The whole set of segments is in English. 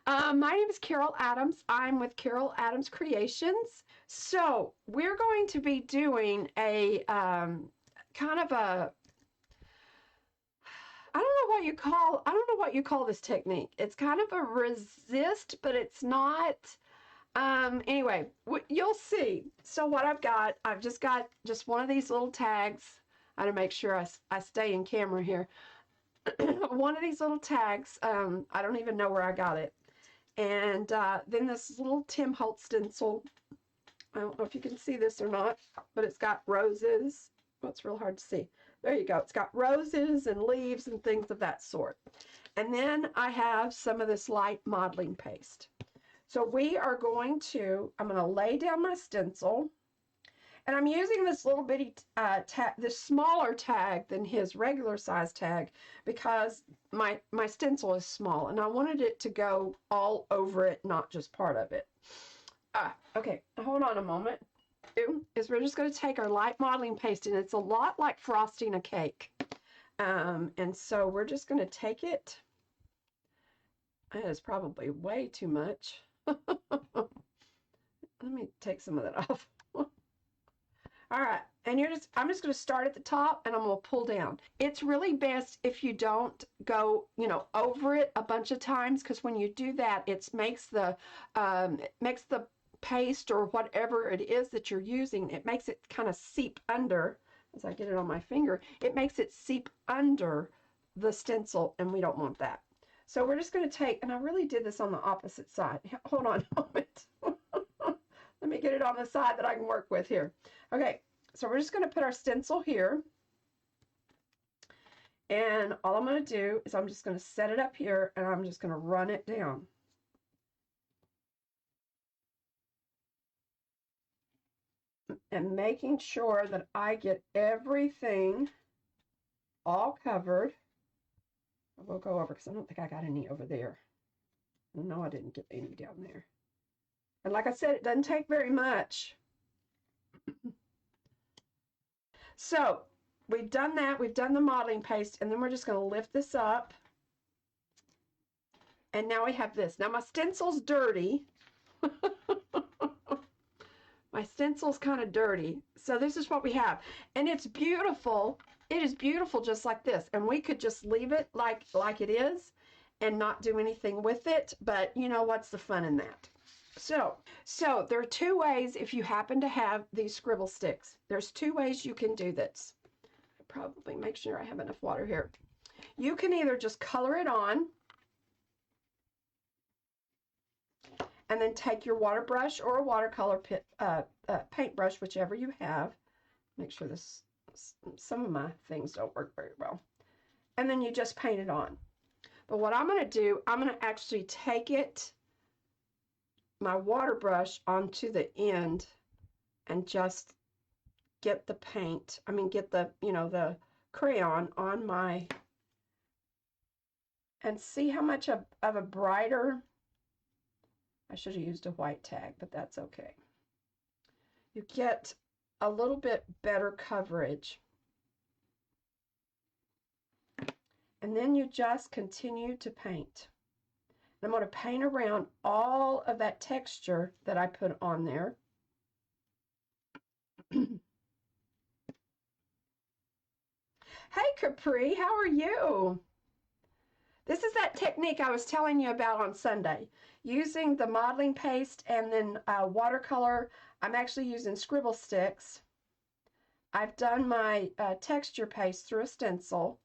My name is Carol Adams. I'm with Carol Adams Creations. So we're going to be doing a kind of a I don't know what you call this technique. It's kind of a resist, but it's not. Anyway, you'll see. So what I've just got just one of these little tags. I gotta make sure I stay in camera here. One of these little tags. I don't even know where I got it. And then this little Tim Holtz stencil. I don't know if you can see this or not, but it's got roses. Well, it's real hard to see. There you go. It's got roses and leaves and things of that sort. And then I have some of this light modeling paste. So I'm going to lay down my stencil. And I'm using this little bitty tag, this smaller tag than his regular size tag, because my stencil is small and I wanted it to go all over it, not just part of it. Okay, hold on a moment. We're just going to take our light modeling paste, and it's a lot like frosting a cake. And so we're just going to take it. That is probably way too much. Let me take some of that off. All right, and I'm just going to start at the top, and I'm going to pull down. It's really best if you don't go, over it a bunch of times, because when you do that, it makes the paste or whatever it is that you're using, it makes it kind of seep under. As I get it on my finger, it makes it seep under the stencil, and we don't want that. So we're just going to take, and I really did this on the opposite side. Hold on a moment. Let me get it on the side that I can work with here. Okay, so we're just going to put our stencil here. And all I'm going to do is I'm just going to set it up here, and I'm just going to run it down. And making sure that I get everything all covered. We'll go over, because I don't think I got any over there. No, I didn't get any down there. And like I said, it doesn't take very much. So we've done that. We've done the modeling paste, and then we're just going to lift this up. And now we have this. Now my stencil's dirty. My stencil's kind of dirty. So this is what we have. And it's beautiful. It is beautiful just like this. And we could just leave it like it is and not do anything with it. But you know, what's the fun in that? So there are two ways if you happen to have these scribble sticks. There's two ways you can do this. Probably make sure I have enough water here. You can either just color it on and then take your water brush or a watercolor paintbrush, whichever you have. Make sure some of my things don't work very well. And then you just paint it on. But what I'm going to do, I'm going to actually take my water brush onto the end and just get the paint. I mean, get the, the crayon on my, and see how much of a brighter, I should have used a white tag, but that's okay. You get a little bit better coverage. And then you just continue to paint. I'm going to paint around all of that texture that I put on there. Hey Capri, how are you? This is that technique I was telling you about on Sunday. Using the modeling paste and then watercolor. I'm actually using scribble sticks. I've done my texture paste through a stencil.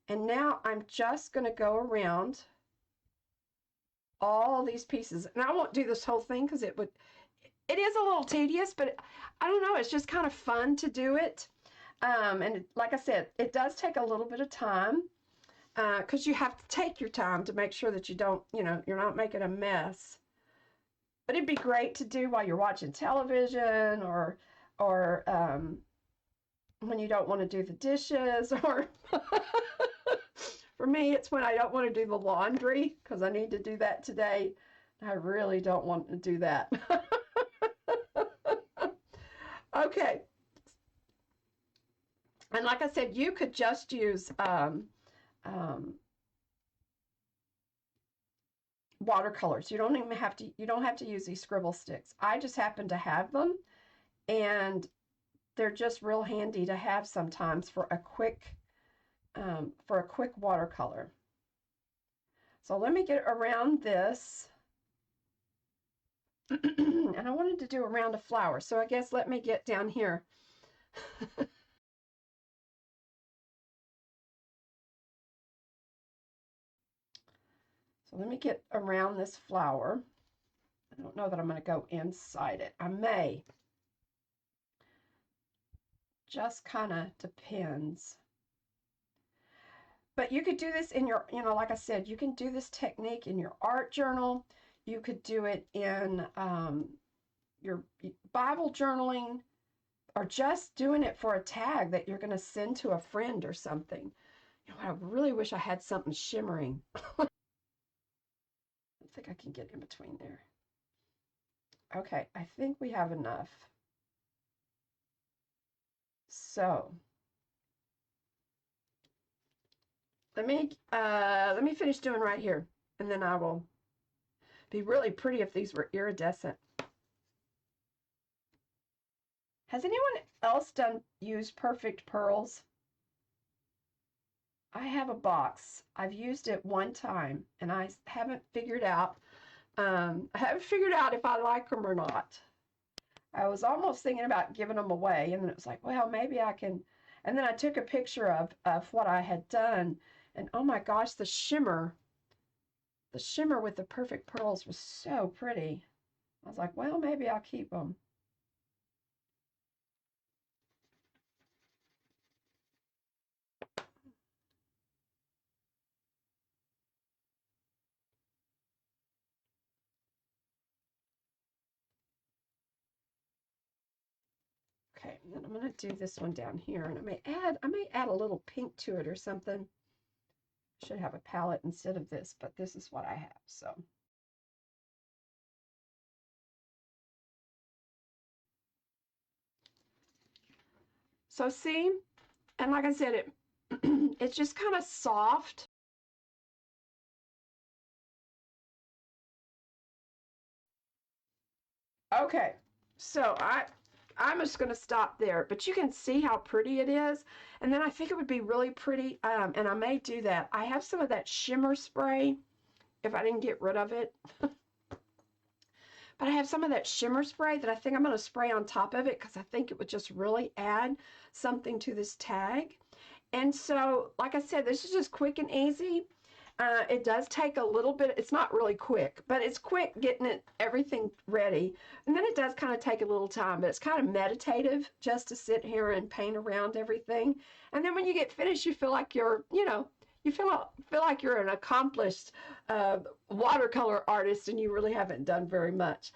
And now I'm just going to go around all these pieces. And I won't do this whole thing because it is a little tedious, but I don't know, it's just kind of fun to do it. And like I said, it does take a little bit of time because you have to take your time to make sure that you don't, you're not making a mess. But it'd be great to do while you're watching television or when you don't want to do the dishes, or for me, it's when I don't want to do the laundry because I need to do that today. I really don't want to do that. Okay. And like I said, you could just use watercolors. You don't have to use these scribble sticks. I just happen to have them, and they're just real handy to have sometimes for a quick watercolor. So let me get around this. And I wanted to do around a flower, so I guess let me get down here. So let me get around this flower. I don't know that I'm going to go inside it. I may. Just kind of depends. But you could do this in your, like I said, you can do this technique in your art journal. You could do it in your Bible journaling, or just doing it for a tag that you're going to send to a friend or something. I really wish I had something shimmering. I think I can get in between there. Okay, I think we have enough. So let me finish doing right here, and then I will be really pretty if these were iridescent. Has anyone else used Perfect Pearls? I have a box. I've used it one time, and I haven't figured out if I like them or not. I was almost thinking about giving them away, and then it was like, well, maybe I can. And then I took a picture of what I had done, and oh my gosh, the shimmer with the Perfect Pearls was so pretty. I was like, well, maybe I'll keep them. Okay, and then I'm going to do this one down here, and I may add a little pink to it or something. I should have a palette instead of this, but this is what I have, so. So see, and like I said, it's just kind of soft. Okay, so I'm just going to stop there, but you can see how pretty it is. And then I think it would be really pretty, and I may do that. I have some of that shimmer spray, if I didn't get rid of it. But I have some of that shimmer spray that I think I'm going to spray on top of it, because I think it would just really add something to this tag. And so, like I said, this is just quick and easy. It does take a little bit. It's not really quick, but it's quick getting everything ready. And then it does kind of take a little time, but it's kind of meditative just to sit here and paint around everything. And then when you get finished, you feel like you're, you feel like you're an accomplished watercolor artist, and you really haven't done very much.